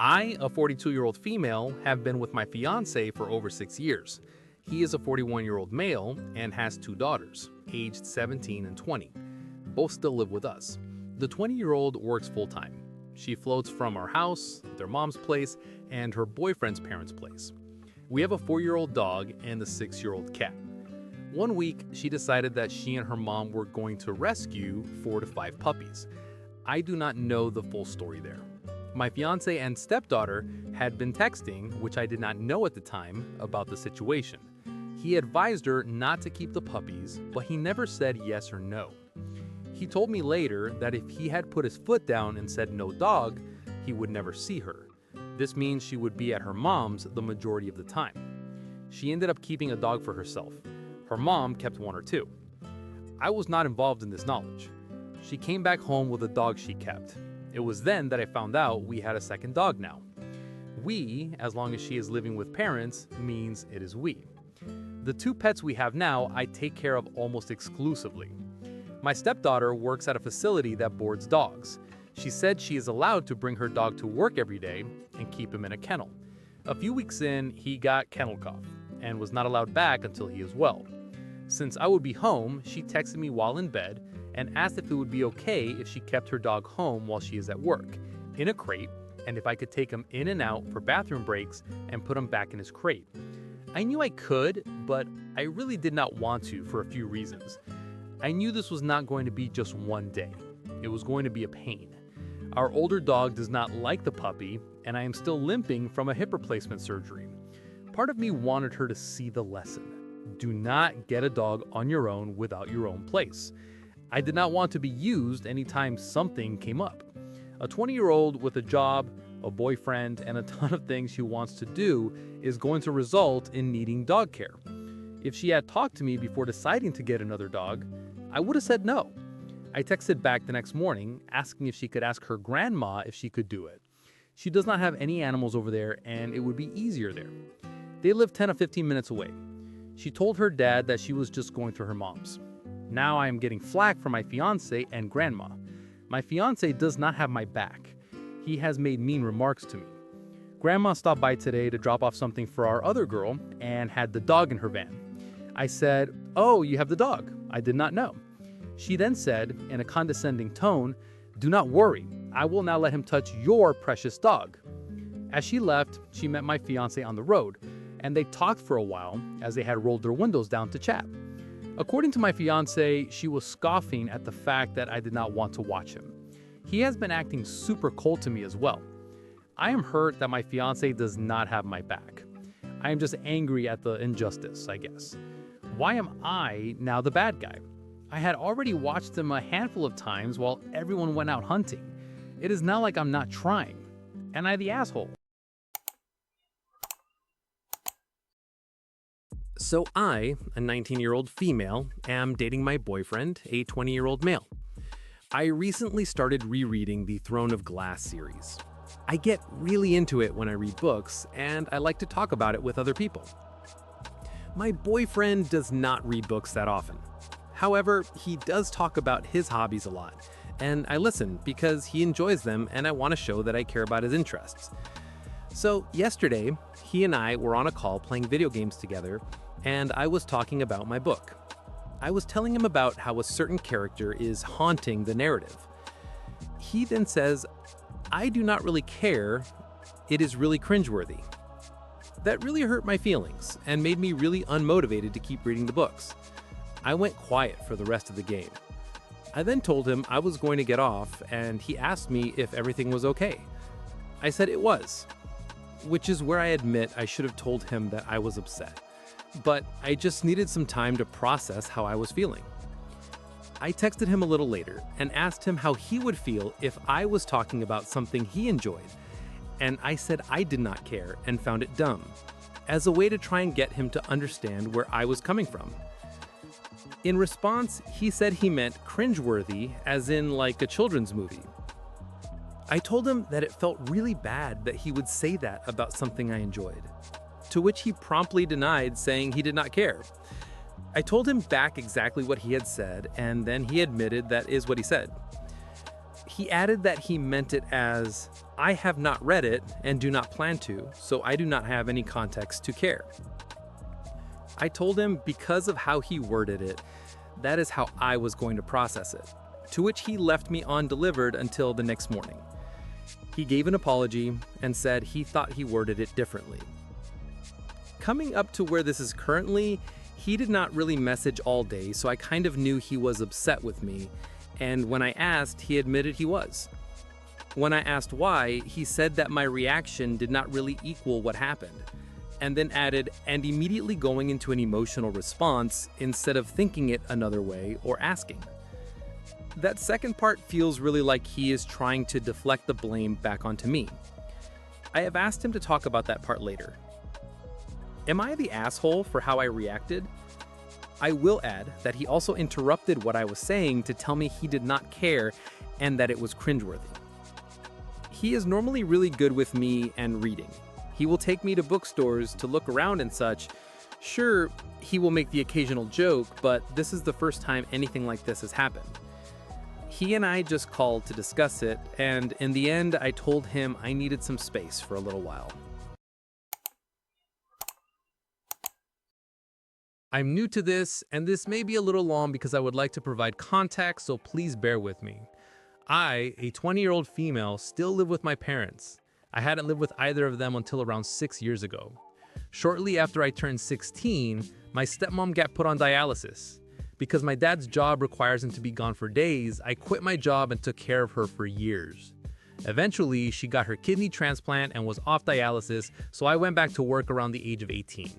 I, a 42-year-old female, have been with my fiance for over 6 years. He is a 41-year-old male and has two daughters, aged 17 and 20. Both still live with us. The 20-year-old works full-time. She floats from our house, their mom's place, and her boyfriend's parents' place. We have a 4-year-old dog and a 6-year-old cat. One week, she decided that she and her mom were going to rescue 4 to 5 puppies. I do not know the full story there. My fiance and stepdaughter had been texting, which I did not know at the time, about the situation. He advised her not to keep the puppies, but he never said yes or no. He told me later that if he had put his foot down and said no dog, he would never see her. This means she would be at her mom's the majority of the time. She ended up keeping a dog for herself. Her mom kept 1 or 2. I was not involved in this knowledge. She came back home with a dog she kept. It was then that I found out we had a second dog now. We, as long as she is living with parents, means it is we. The 2 pets we have now, I take care of almost exclusively. My stepdaughter works at a facility that boards dogs. She said she is allowed to bring her dog to work every day and keep him in a kennel. A few weeks in, he got kennel cough and was not allowed back until he is well. Since I would be home, she texted me while in bed and asked if it would be okay if she kept her dog home while she is at work, in a crate, and if I could take him in and out for bathroom breaks and put him back in his crate. I knew I could, but I really did not want to for a few reasons. I knew this was not going to be just one day. It was going to be a pain. Our older dog does not like the puppy, and I am still limping from a hip replacement surgery. Part of me wanted her to see the lesson. Do not get a dog on your own without your own place. I did not want to be used anytime something came up. A 20-year-old with a job, a boyfriend, and a ton of things she wants to do is going to result in needing dog care. If she had talked to me before deciding to get another dog, I would have said no. I texted back the next morning asking if she could ask her grandma if she could do it. She does not have any animals over there and it would be easier there. They live 10 to 15 minutes away. She told her dad that she was just going to her mom's. Now I am getting flack from my fiance and grandma. My fiance does not have my back. He has made mean remarks to me. Grandma stopped by today to drop off something for our other girl and had the dog in her van. I said, "Oh, you have the dog. I did not know." She then said, in a condescending tone, "Do not worry. I will now let him touch your precious dog." As she left, she met my fiance on the road, and they talked for a while as they had rolled their windows down to chat. According to my fiance, she was scoffing at the fact that I did not want to watch him. He has been acting super cold to me as well. I am hurt that my fiance does not have my back. I am just angry at the injustice, I guess. Why am I now the bad guy? I had already watched him a handful of times while everyone went out hunting. It is not like I'm not trying. Am I the asshole? So I, a 19-year-old female, am dating my boyfriend, a 20-year-old male. I recently started rereading the Throne of Glass series. I get really into it when I read books, and I like to talk about it with other people. My boyfriend does not read books that often. However, he does talk about his hobbies a lot, and I listen because he enjoys them and I want to show that I care about his interests. So yesterday, he and I were on a call playing video games together, and I was talking about my book. I was telling him about how a certain character is haunting the narrative. He then says, "I do not really care. It is really cringeworthy." That really hurt my feelings and made me really unmotivated to keep reading the books. I went quiet for the rest of the game. I then told him I was going to get off, and he asked me if everything was okay. I said it was, which is where I admit I should have told him that I was upset. But I just needed some time to process how I was feeling. I texted him a little later and asked him how he would feel if I was talking about something he enjoyed, and I said I did not care and found it dumb, as a way to try and get him to understand where I was coming from. In response, he said he meant cringeworthy, as in like a children's movie. I told him that it felt really bad that he would say that about something I enjoyed, to which he promptly denied, saying he did not care. I told him back exactly what he had said, and then he admitted that is what he said. He added that he meant it as, I have not read it and do not plan to, so I do not have any context to care. I told him because of how he worded it, that is how I was going to process it, to which he left me undelivered until the next morning. He gave an apology and said he thought he worded it differently. Coming up to where this is currently, he did not really message all day, so I kind of knew he was upset with me, and when I asked, he admitted he was. When I asked why, he said that my reaction did not really equal what happened, and then added, and immediately going into an emotional response instead of thinking it another way or asking. That second part feels really like he is trying to deflect the blame back onto me. I have asked him to talk about that part later. Am I the asshole for how I reacted? I will add that he also interrupted what I was saying to tell me he did not care and that it was cringeworthy. He is normally really good with me and reading. He will take me to bookstores to look around and such. Sure, he will make the occasional joke, but this is the first time anything like this has happened. He and I just called to discuss it, and in the end, I told him I needed some space for a little while. I'm new to this, and this may be a little long because I would like to provide context, so please bear with me. I, a 20-year-old female, still live with my parents. I hadn't lived with either of them until around 6 years ago. Shortly after I turned 16, my stepmom got put on dialysis. Because my dad's job requires him to be gone for days, I quit my job and took care of her for years. Eventually, she got her kidney transplant and was off dialysis, so I went back to work around the age of 18.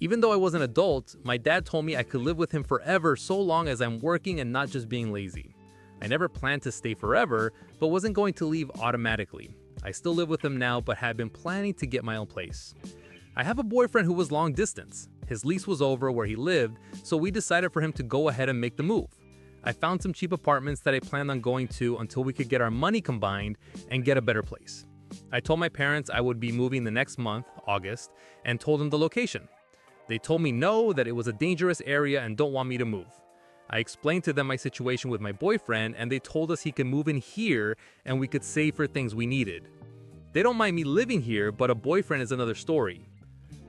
Even though I was an adult, my dad told me I could live with him forever so long as I'm working and not just being lazy. I never planned to stay forever, but wasn't going to leave automatically. I still live with him now, but had been planning to get my own place. I have a boyfriend who was long distance. His lease was over where he lived, so we decided for him to go ahead and make the move. I found some cheap apartments that I planned on going to until we could get our money combined and get a better place. I told my parents I would be moving the next month, August, and told them the location. They told me no, that it was a dangerous area and don't want me to move. I explained to them my situation with my boyfriend, and they told us he could move in here and we could save for things we needed. They don't mind me living here, but a boyfriend is another story.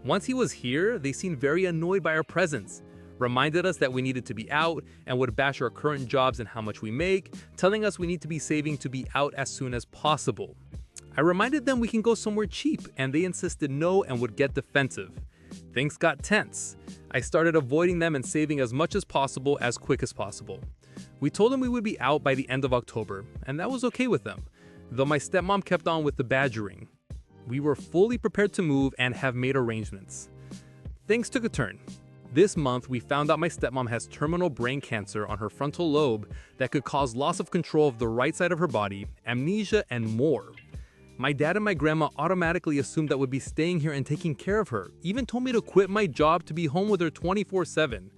Once he was here, they seemed very annoyed by our presence, reminded us that we needed to be out, and would bash our current jobs and how much we make, telling us we need to be saving to be out as soon as possible. I reminded them we can go somewhere cheap, and they insisted no and would get defensive. Things got tense. I started avoiding them and saving as much as possible as quick as possible. We told them we would be out by the end of October, and that was okay with them, though my stepmom kept on with the badgering. We were fully prepared to move and have made arrangements. Things took a turn. This month, we found out my stepmom has terminal brain cancer on her frontal lobe that could cause loss of control of the right side of her body, amnesia, and more. My dad and my grandma automatically assumed that we'd be staying here and taking care of her, even told me to quit my job to be home with her 24/7.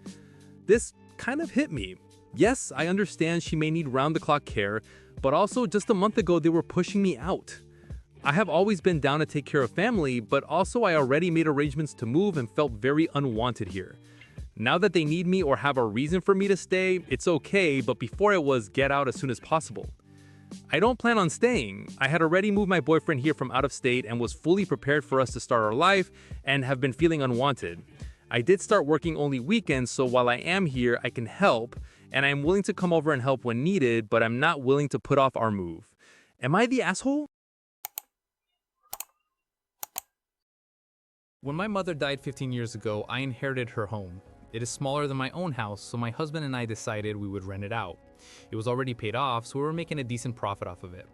This kind of hit me. Yes, I understand she may need round-the-clock care, but also just a month ago they were pushing me out. I have always been down to take care of family, but also I already made arrangements to move and felt very unwanted here. Now that they need me or have a reason for me to stay, it's okay, but before it was get out as soon as possible. I don't plan on staying. I had already moved my boyfriend here from out of state and was fully prepared for us to start our life and have been feeling unwanted. I did start working only weekends, so while I am here, I can help, and I'm willing to come over and help when needed, but I'm not willing to put off our move. Am I the asshole? When my mother died 15 years ago, I inherited her home. It is smaller than my own house, so my husband and I decided we would rent it out. It was already paid off, so we were making a decent profit off of it.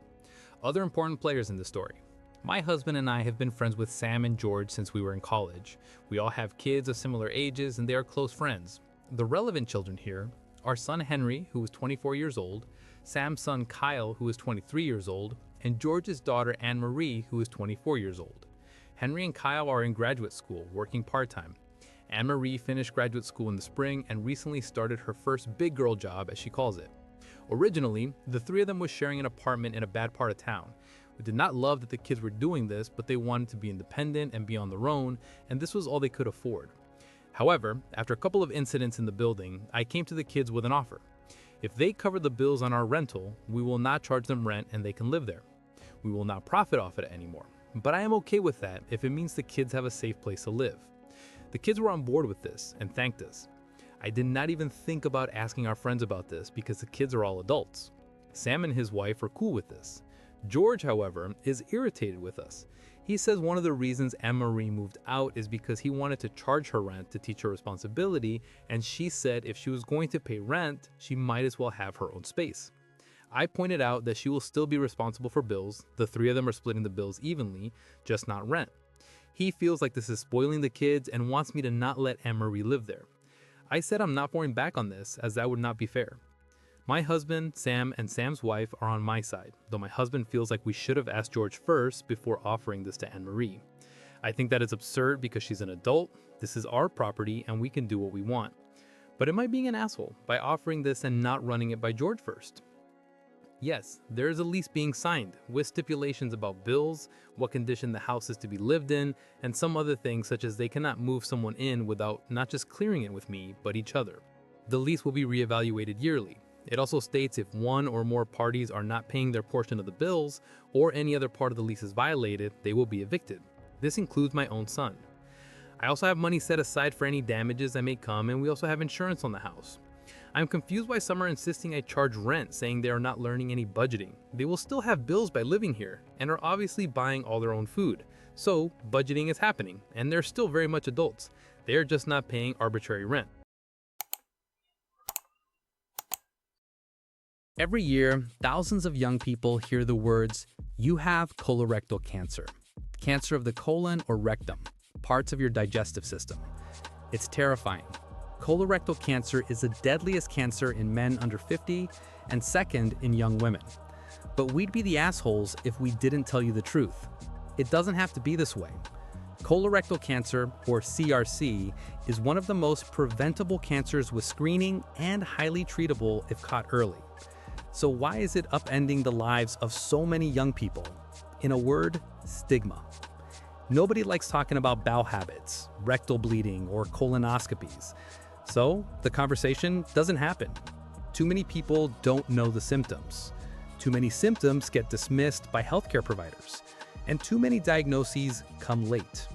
Other important players in the story. My husband and I have been friends with Sam and George since we were in college. We all have kids of similar ages and they are close friends. The relevant children here, our son Henry, who is 24 years old, Sam's son Kyle, who is 23 years old, and George's daughter Anne-Marie, who is 24 years old. Henry and Kyle are in graduate school, working part-time. Anne-Marie finished graduate school in the spring and recently started her first big girl job, as she calls it. Originally, the three of them was sharing an apartment in a bad part of town. We did not love that the kids were doing this, but they wanted to be independent and be on their own, and this was all they could afford. However, after a couple of incidents in the building, I came to the kids with an offer. If they cover the bills on our rental, we will not charge them rent and they can live there. We will not profit off it anymore. But I am okay with that if it means the kids have a safe place to live. The kids were on board with this and thanked us. I did not even think about asking our friends about this because the kids are all adults. Sam and his wife are cool with this. George, however, is irritated with us. He says one of the reasons Anne-Marie moved out is because he wanted to charge her rent to teach her responsibility, and she said if she was going to pay rent, she might as well have her own space. I pointed out that she will still be responsible for bills. The three of them are splitting the bills evenly, just not rent. He feels like this is spoiling the kids and wants me to not let Anne-Marie live there. I said I'm not falling back on this, as that would not be fair. My husband, Sam, and Sam's wife are on my side, though my husband feels like we should have asked George first before offering this to Anne-Marie. I think that is absurd because she's an adult, this is our property, and we can do what we want. But am I being an asshole by offering this and not running it by George first? Yes, there is a lease being signed, with stipulations about bills, what condition the house is to be lived in, and some other things such as they cannot move someone in without not just clearing it with me, but each other. The lease will be reevaluated yearly. It also states if one or more parties are not paying their portion of the bills or any other part of the lease is violated, they will be evicted. This includes my own son. I also have money set aside for any damages that may come, and we also have insurance on the house. I'm confused why some are insisting I charge rent, saying they are not learning any budgeting. They will still have bills by living here and are obviously buying all their own food. So budgeting is happening, and they're still very much adults. They are just not paying arbitrary rent. Every year, thousands of young people hear the words, "You have colorectal cancer," cancer of the colon or rectum, parts of your digestive system. It's terrifying. Colorectal cancer is the deadliest cancer in men under 50 and second in young women. But we'd be the assholes if we didn't tell you the truth. It doesn't have to be this way. Colorectal cancer, or CRC, is one of the most preventable cancers with screening and highly treatable if caught early. So why is it upending the lives of so many young people? In a word, stigma. Nobody likes talking about bowel habits, rectal bleeding, or colonoscopies. So the conversation doesn't happen. Too many people don't know the symptoms. Too many symptoms get dismissed by healthcare providers. And too many diagnoses come late.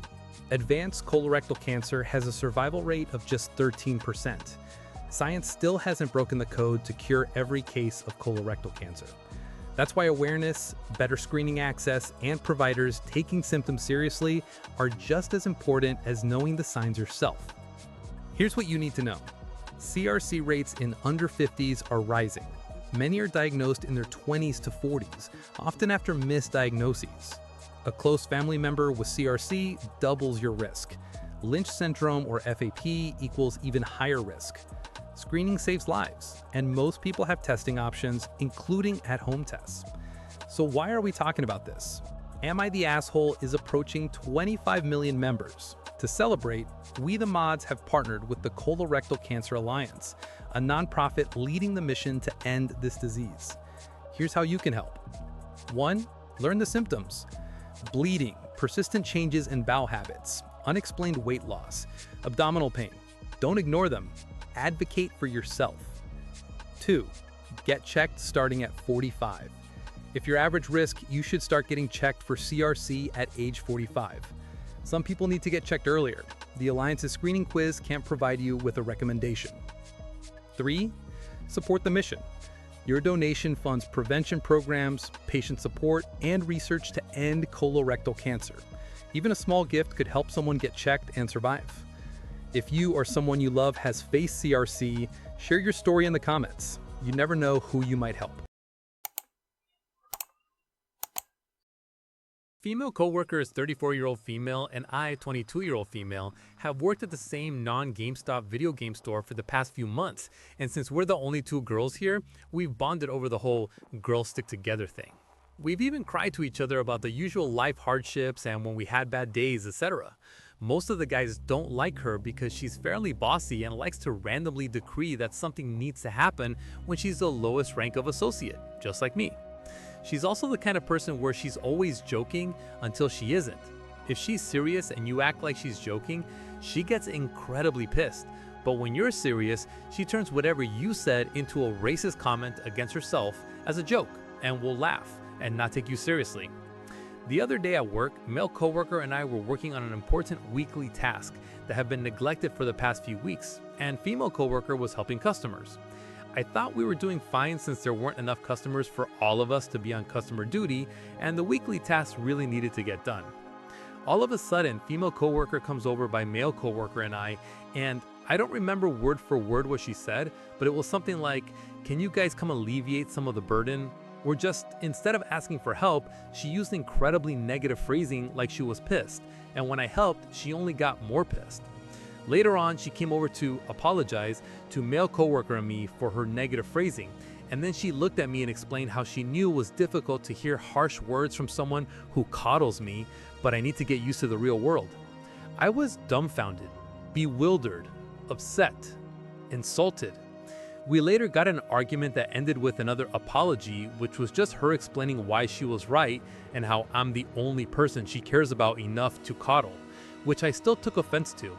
Advanced colorectal cancer has a survival rate of just 13%. Science still hasn't broken the code to cure every case of colorectal cancer. That's why awareness, better screening access, and providers taking symptoms seriously are just as important as knowing the signs yourself. Here's what you need to know. CRC rates in under 50s are rising. Many are diagnosed in their 20s to 40s, often after misdiagnoses. A close family member with CRC doubles your risk. Lynch syndrome, or FAP, equals even higher risk. Screening saves lives, and most people have testing options, including at-home tests. So why are we talking about this? Am I the Asshole is approaching 25 million members. To celebrate, we the Mods have partnered with the Colorectal Cancer Alliance, a nonprofit leading the mission to end this disease. Here's how you can help. 1. Learn the symptoms. Bleeding, persistent changes in bowel habits, unexplained weight loss, abdominal pain. Don't ignore them. Advocate for yourself. 2. Get checked starting at 45. If you're average risk, you should start getting checked for CRC at age 45. Some people need to get checked earlier. The Alliance's screening quiz can't provide you with a recommendation. 3. Support the mission. Your donation funds prevention programs, patient support, and research to end colorectal cancer. Even a small gift could help someone get checked and survive. If you or someone you love has faced CRC, share your story in the comments. You never know who you might help. Female coworker is 34-year-old female, and I, 22-year-old female, have worked at the same non-GameStop video game store for the past few months. And since we're the only two girls here, we've bonded over the whole girls stick together thing. We've even cried to each other about the usual life hardships and when we had bad days, etc. Most of the guys don't like her because she's fairly bossy and likes to randomly decree that something needs to happen when she's the lowest rank of associate, just like me. She's also the kind of person where she's always joking until she isn't. If she's serious and you act like she's joking, she gets incredibly pissed. But when you're serious, she turns whatever you said into a racist comment against herself as a joke and will laugh and not take you seriously. The other day at work, male coworker and I were working on an important weekly task that had been neglected for the past few weeks, and female coworker was helping customers. I thought we were doing fine since there weren't enough customers for all of us to be on customer duty, and the weekly task really needed to get done. All of a sudden, female coworker comes over by male coworker and I don't remember word for word what she said, but it was something like, "Can you guys come alleviate some of the burden?" Or just, instead of asking for help, she used incredibly negative phrasing like she was pissed, and when I helped, she only got more pissed. Later on, she came over to apologize to male coworker and me for her negative phrasing, and then she looked at me and explained how she knew it was difficult to hear harsh words from someone who coddles me, but I need to get used to the real world. I was dumbfounded, bewildered, upset, insulted. We later got in an argument that ended with another apology, which was just her explaining why she was right and how I'm the only person she cares about enough to coddle, which I still took offense to.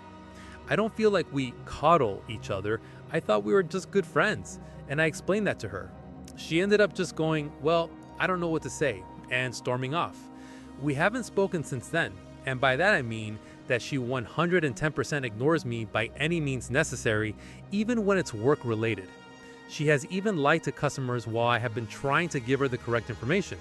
I don't feel like we coddle each other. I thought we were just good friends, and I explained that to her. She ended up just going, "Well, I don't know what to say," and storming off. We haven't spoken since then, and by that I mean that she 110% ignores me by any means necessary, even when it's work related. She has even lied to customers while I have been trying to give her the correct information.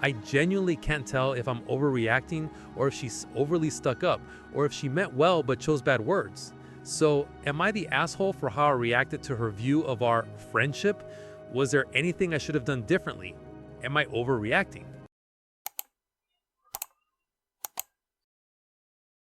I genuinely can't tell if I'm overreacting or if she's overly stuck up or if she meant well but chose bad words. So, am I the asshole for how I reacted to her view of our friendship? Was there anything I should have done differently? Am I overreacting?